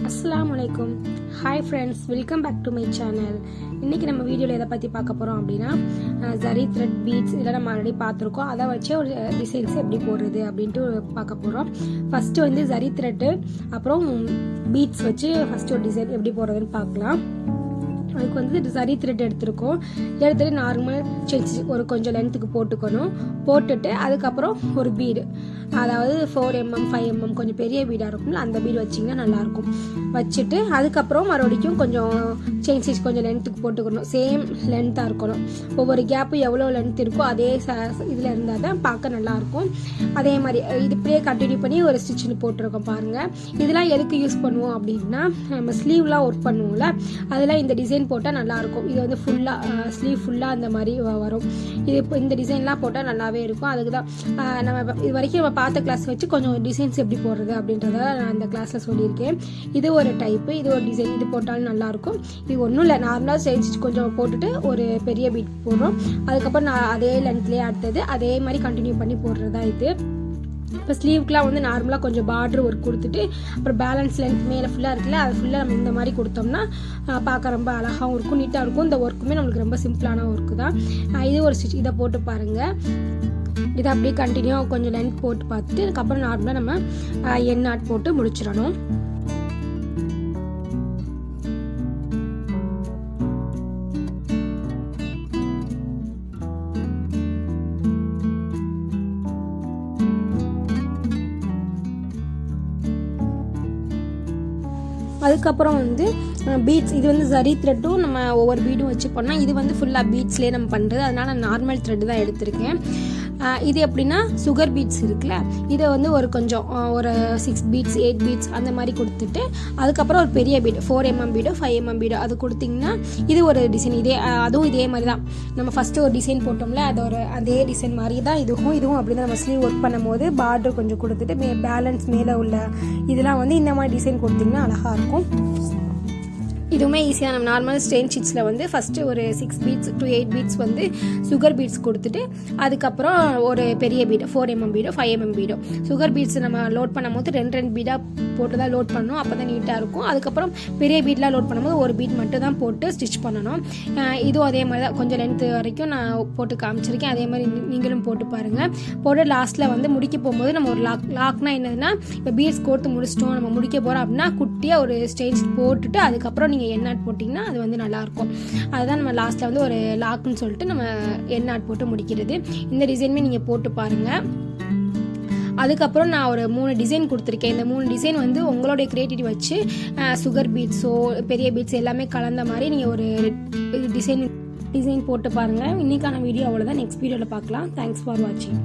அஸ்ஸலாமு அலைக்கும். Hi friends, welcome back to my channel. இன்றைக்கி நம்ம வீடியோவில் எதை பற்றி பார்க்க போகிறோம் அப்படின்னா, ஜரி த்ரெட் பீட்ஸ் இதெல்லாம் நம்ம ஆல்ரெடி பார்த்துருக்கோம். அதை வச்சு ஒரு டிசைன்ஸ் எப்படி போடுறது அப்படின்ட்டு பார்க்க போகிறோம். ஃபஸ்ட்டு வந்து ஜரி த்ரெட்டு அப்புறம் பீட்ஸ் வச்சு ஃபஸ்ட்டு ஒரு டிசைன் எப்படி போடுறதுன்னு பார்க்கலாம். அதுக்கு வந்து ஜரி த்ரெட் எடுத்துகிட்டு நார்மல் சென்ஸ் ஒரு கொஞ்சம் லென்த்துக்கு போட்டுட்டு அதுக்கப்புறம் ஒரு பீடு, அதாவது 4mm 5mm கொஞ்சம் பெரிய பீடாக இருக்கும்ல, அந்த பீடு வச்சிங்கன்னா நல்லாயிருக்கும். வச்சுட்டு அதுக்கப்புறம் மறுபடிக்கும் கொஞ்சம் செயின் ஸ்டிச் கொஞ்சம் லென்த்துக்கு போட்டுக்கணும். சேம் லென்த்தாக இருக்கணும். ஒவ்வொரு கேப்பும் எவ்வளோ லென்த் இருக்கோ அதே இதில் இருந்தால் தான் பார்க்க நல்லாயிருக்கும். அதே மாதிரி இது இப்படியே கண்டினியூ பண்ணி ஒரு ஸ்டிச்சுன்னு போட்டிருக்கோம் பாருங்கள். இதெல்லாம் எதுக்கு யூஸ் பண்ணுவோம் அப்படின்னா, நம்ம ஸ்லீவ்லாம் ஒர்க் பண்ணுவோம்ல, அதெல்லாம் இந்த டிசைன் போட்டால் நல்லாயிருக்கும். இது வந்து ஃபுல்லாக ஸ்லீவ் ஃபுல்லாக அந்த மாதிரி வரும். இது இப்போ இந்த டிசைன்லாம் போட்டால் நல்லாவே இருக்கும். அதுக்கு தான் நம்ம இது வரைக்கும் நம்ம பார்த்த கிளாஸ் வச்சு கொஞ்சம் டிசைன்ஸ் எப்படி போடுறது அப்படின்றத நான் இந்த கிளாஸில் சொல்லியிருக்கேன். இது ஒரு டைப்பு, இது ஒரு டிசைன், இது போட்டாலும் நல்லாயிருக்கும். இது ஒன்றும் இல்லை, நார்மலாக ஸ்டிச் கொஞ்சம் போட்டுட்டு ஒரு பெரிய பீட் போடுறோம். அதுக்கப்புறம் நான் அதே லென்த்லேயே அடுத்தது அதே மாதிரி கண்டினியூ பண்ணி போடுறதா இது. இப்போ ஸ்லீவுக்குலாம் வந்து நார்மலாக கொஞ்சம் பார்டர் ஒர்க் கொடுத்துட்டு அப்புறம் பேலன்ஸ் லென்த் மேலே ஃபுல்லாக இருக்குல்ல, அது ஃபுல்லாக நம்ம இந்த மாதிரி கொடுத்தோம்னா பார்க்க ரொம்ப அழகாகவும் இருக்கும், நீட்டாக இருக்கும். இந்த ஒர்க்குமே நம்மளுக்கு ரொம்ப சிம்பிளான ஒர்க்கு தான். இது ஒரு ஸ்டிச், இதை போட்டு பாருங்கள். இதை அப்படியே கண்டினியூ கொஞ்சம் லென்த் போட்டு பார்த்துட்டு அதுக்கப்புறம் நார்மலாக நம்ம என் நாட் போட்டு முடிச்சிடணும். அதுக்கப்புறம் வந்து பீட்ஸ், இது வந்து ஜரி த்ரெட்டும் நம்ம ஒவ்வொரு பீடும் வச்சு பண்ணால், இது வந்து ஃபுல்லாக பீட்ஸ்லேயே நம்ம பண்ணுறது, அதனால் நான் நார்மல் த்ரெட்டு தான் எடுத்திருக்கேன். இது எப்படின்னா சுகர் பீட்ஸ் இருக்குல்ல, இதை வந்து ஒரு கொஞ்சம் ஒரு 6 பீட்ஸ் 8 பீட்ஸ் அந்த மாதிரி கொடுத்துட்டு அதுக்கப்புறம் ஒரு பெரிய பீடு 4mm பீடோ 5mm பீடோ அது கொடுத்திங்கன்னா இது ஒரு டிசைன். அதுவும் இதே மாதிரி தான். நம்ம ஃபஸ்ட்டு ஒரு டிசைன் போட்டோம்ல, அதே டிசைன் மாதிரி தான் இதுவும் அப்படி தான். நம்ம ஸ்லீவ் ஒர்க் பண்ணும்போது பார்டர் கொஞ்சம் கொடுத்துட்டு பேலன்ஸ் மேலே உள்ள இதெல்லாம் வந்து இந்த மாதிரி டிசைன் கொடுத்திங்கன்னா அழகாக இருக்கும். இதுவுமே ஈஸியாக நம்ம நார்மல் ஸ்டெயின் ஸ்டிச்சில் வந்து ஃபஸ்ட்டு ஒரு 6 பீட்ஸ் to 8 பீட்ஸ் வந்து சுகர் பீட்ஸ் கொடுத்துட்டு அதுக்கப்புறம் ஒரு பெரிய பீடோ 4mm பீடோ 5mm பீடோ சுகர் பீட்ஸ் நம்ம லோட் பண்ணும்போது 2 பீடாக போட்டு தான் லோட் பண்ணணும், அப்போ தான் நீட்டாக இருக்கும். அதுக்கப்புறம் பெரிய பீட்லாம் லோட் பண்ணும்போது ஒரு பீட் மட்டும் தான் போட்டு ஸ்டிச் பண்ணணும். இதுவும் அதே மாதிரி தான், கொஞ்சம் லென்த்து வரைக்கும் நான் போட்டு காமிச்சிருக்கேன். அதே மாதிரி நீங்களும் போட்டு பாருங்கள். போட்டு லாஸ்ட்டில் வந்து முடிக்க போகும்போது நம்ம ஒரு லாக்னா என்னதுன்னா, இப்போ பீட்ஸ் கோர்த்து முடிச்சிட்டோம், நம்ம முடிக்க போகிறோம் அப்படின்னா குட்டியாக ஒரு ஸ்டெயின் போட்டுட்டு அதுக்கப்புறம் நீங்கள் எண்ணாட் போட்டிங்கன்னா அது வந்து நல்லாயிருக்கும். அதுதான் நம்ம லாஸ்ட்டில் வந்து ஒரு லாக்குன்னு சொல்லிட்டு நம்ம எண்ணாட் போட்டு முடிக்கிறது. இந்த டிசைனுமே நீங்கள் போட்டு பாருங்கள். அதுக்கப்புறம் நான் ஒரு 3 டிசைன் கொடுத்துருக்கேன். இந்த 3 டிசைன் வந்து உங்களுடைய கிரியேட்டிவிட்டி வச்சு சுகர் பீட்ஸோ பெரிய பீட்ஸ் எல்லாமே கலந்த மாதிரி நீங்கள் ஒரு டிசைன் போட்டு பாருங்கள். இன்றைக்கான வீடியோ அவ்வளோதான். நெக்ஸ்ட் வீடியோவில் பார்க்கலாம். தேங்க்ஸ் ஃபார் வாட்சிங்.